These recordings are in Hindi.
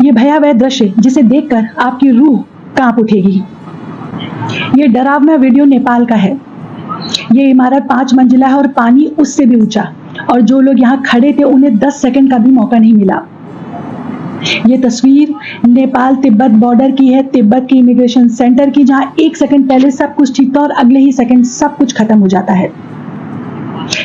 ये भयावह दृश्य जिसे देखकर आपकी रूह कांप उठेगी। ये डरावना वीडियो नेपाल का है। ये इमारत 5 मंजिला है और पानी उससे भी ऊंचा, और जो लोग यहाँ खड़े थे उन्हें 10 सेकंड का भी मौका नहीं मिला। ये तस्वीर नेपाल तिब्बत बॉर्डर की है, तिब्बत की इमिग्रेशन सेंटर की, जहाँ 1 सेकंड पहले सब कुछ ठीक था और अगले ही सेकंड सब कुछ खत्म हो जाता है।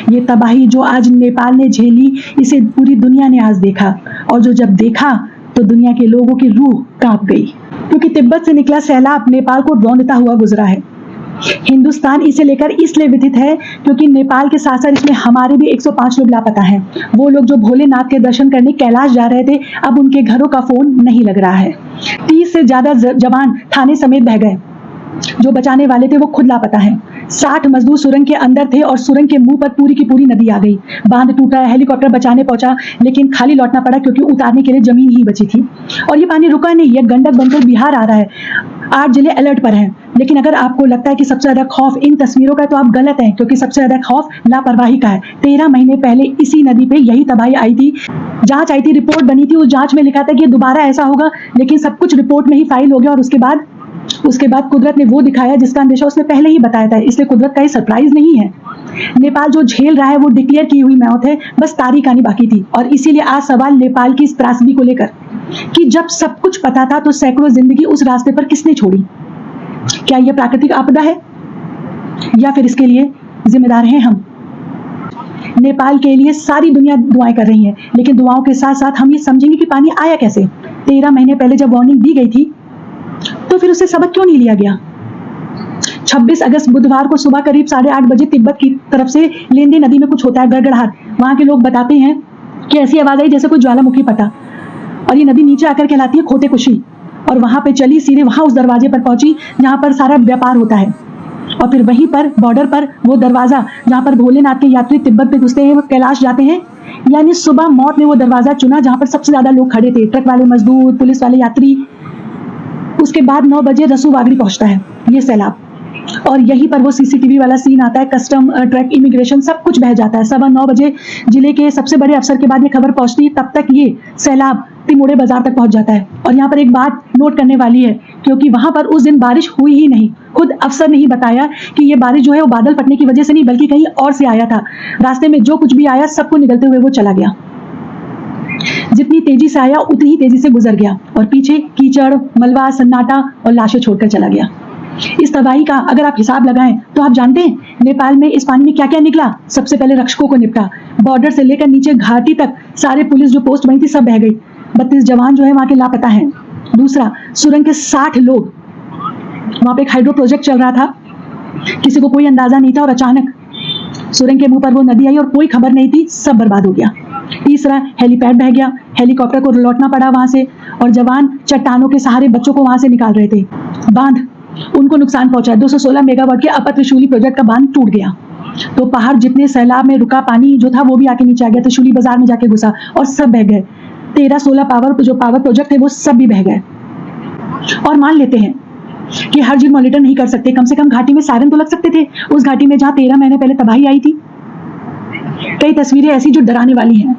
ये तबाही जो आज नेपाल ने झेली, इसे पूरी दुनिया ने आज देखा, और जो जब देखा तो दुनिया के लोगों की रूह कांप गई, क्योंकि तिब्बत से निकला सैलाब नेपाल को रौंदता हुआ गुजरा है। हिंदुस्तान इसे लेकर इसलिए व्यथित है क्योंकि नेपाल के साथ साथ इसमें हमारे भी 105 लोग लापता हैं। वो लोग जो भोलेनाथ के दर्शन करने कैलाश जा रहे थे, अब उनके घरों का फोन नहीं लग रहा है। 30 से ज्यादा जवान थाने समेत बह गए। जो बचाने वाले थे वो खुद लापता हैं। 60 मजदूर सुरंग के अंदर थे और सुरंग के मुंह पर पूरी की पूरी नदी आ गई। बांध टूटा, हेलीकॉप्टर बचाने पहुंचा, लेकिन खाली लौटना पड़ा क्योंकि उतारने के लिए जमीन ही बची थी। और ये पानी रुका नहीं, ये गंडक बनकर बिहार आ रहा है। 8 जिले अलर्ट पर हैं। लेकिन अगर आपको लगता है कि सबसे ज्यादा खौफ इन तस्वीरों का है तो आप गलत हैं, क्योंकि सबसे ज्यादा खौफ लापरवाही का है। 13 महीने पहले इसी नदी पे यही तबाही आई थी। जांच आई थी, रिपोर्ट बनी थी, उस जांच में लिखा था कि दोबारा ऐसा होगा, लेकिन सब कुछ रिपोर्ट में ही फाइल हो गया। और उसके बाद कुदरत ने वो दिखाया जिसका अंदेशा उसने पहले ही बताया था। इसलिए कुदरत का ये सरप्राइज नहीं है। नेपाल जो झेल रहा है वो डिक्लेयर की हुई मौत है, बस तारीख आनी बाकी थी। और इसीलिए आज सवाल नेपाल की इस त्रासदी को लेकर कि जब सब कुछ पता था तो सैकड़ों जिंदगी उस रास्ते पर किसने छोड़ी। क्या यह प्राकृतिक आपदा है या फिर इसके लिए जिम्मेदार हैं हम? नेपाल के लिए सारी दुनिया दुआएं कर रही है, लेकिन दुआओं के साथ साथ हम ये समझेंगे कि पानी आया कैसे। 13 महीने पहले जब वार्निंग दी गई थी तो फिर उससे सबक क्यों नहीं लिया गया? 26 अगस्त बुधवार को सुबह करीब 8:30 बजे तिब्बत की तरफ से लेंदे नदी में कुछ होता है, गड़गड़ाहट। वहां के लोग बताते हैं कि ऐसी आवाज आई जैसे कोई ज्वालामुखी फटा, और ये नदी नीचे आकर कहलाती है खोते कुशी। और वहां पे चली, सीधे वहां उस दरवाजे पर पहुंची जहां पर सारा व्यापार होता है। और फिर वहीं पर बॉर्डर पर वो दरवाजा जहां पर भोलेनाथ के यात्री तिब्बत में घुसते हैं, वो कैलाश जाते हैं। यानी सुबह मौत ने वो दरवाजा चुना जहां पर सबसे ज्यादा लोग खड़े थे, ट्रक वाले मजदूर, पुलिस वाले यात्री। उसके बाद 9 बजे रसूवागड़ी पहुंचता है ये सैलाब, और यहीं पर वो सीसीटीवी वाला सीन आता है। कस्टम, ट्रक, इमिग्रेशन सब कुछ बह जाता है। 9:15 बजे जिले के सबसे बड़े अफसर के बाद ये खबर पहुंचती है, तब तक ये सैलाब तिमोड़े बाजार तक पहुंच जाता है। और यहाँ पर एक बात नोट करने वाली है, क्योंकि वहां पर उस दिन बारिश हुई ही नहीं। खुद अफसर ने ही बताया कि ये बारिश जो है वो बादल फटने की वजह से नहीं, बल्कि कहीं और से आया था। रास्ते में जो कुछ भी आया सबको निगलते हुए वो चला गया। जितनी तेजी से आया उतनी ही तेजी से गुजर गया, और पीछे कीचड़, मलबा, सन्नाटा और लाशें छोड़कर चला गया। इस तबाही का अगर आप हिसाब लगाएं तो आप जानते हैं नेपाल में इस पानी में क्या क्या निकला। सबसे पहले रक्षकों को निपटा, बॉर्डर से लेकर नीचे घाटी तक सारे पुलिस जो पोस्ट बनी थी सब बह गई। 32 जवान जो है वहां के लापता हैं। दूसरा, सुरंग के 60 लोग, वहां पे एक हाइड्रो प्रोजेक्ट चल रहा था, किसी को कोई अंदाजा नहीं था, और अचानक सुरंग के मुंह पर वो नदी आई और कोई खबर नहीं थी, सब बर्बाद हो गया। तीसरा, हेलीपैड बह गया, हेलीकॉप्टर को लौटना पड़ा वहां से, और जवान चट्टानों के सहारे बच्चों को वहां से निकाल रहे थे। बांध, उनको नुकसान पहुंचा। 216 मेगावाट के अपर त्रिशूली प्रोजेक्ट का बांध टूट गया, तो पहाड़ जितने सैलाब में रुका पानी जो था वो भी आके नीचे आ गया, त्रिशूली बाजार में जाके घुसा और सब बह गए। 13-16 पावर प्रोजेक्ट थे वो सब भी बह गए। और मान लेते हैं कि हर चीज मॉनिटर नहीं कर सकते, कम से कम घाटी में सायरन तो लग सकते थे, उस घाटी में जहां 13 महीने पहले तबाही आई थी। कई तस्वीरें ऐसी जो डराने वाली हैं।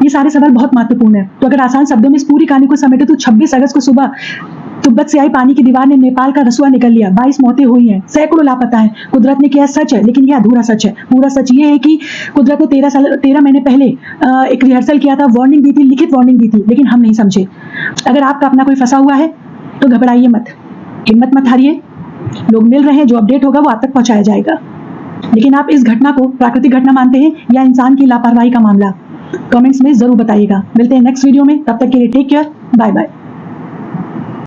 ये सारे सवाल बहुत महत्वपूर्ण है। तो अगर आसान शब्दों में इस पूरी कहानी को समेटे तो 26 अगस्त को सुबह तिब्बत से आई पानी की दीवार ने नेपाल का रसुआ निकल लिया। 22 मौतें हुई हैं, सैकड़ों लापता हैं। कुदरत ने किया सच है, लेकिन यह अधूरा सच है। पूरा सच ये है कि कुदरत ने 13 महीने पहले एक रिहर्सल किया था, वार्निंग दी थी, लिखित वार्निंग दी थी, लेकिन हम नहीं समझे। अगर आपका अपना कोई फंसा हुआ है तो घबराइए मत, हिम्मत मत हारिए। लोग मिल रहे हैं, जो अपडेट होगा वो आप तक पहुंचाया जाएगा। लेकिन आप इस घटना को प्राकृतिक घटना मानते हैं या इंसान की लापरवाही का मामला? कमेंट्स में जरूर बताइएगा। मिलते हैं नेक्स्ट वीडियो में, तब तक के लिए टेक केयर, बाय बाय।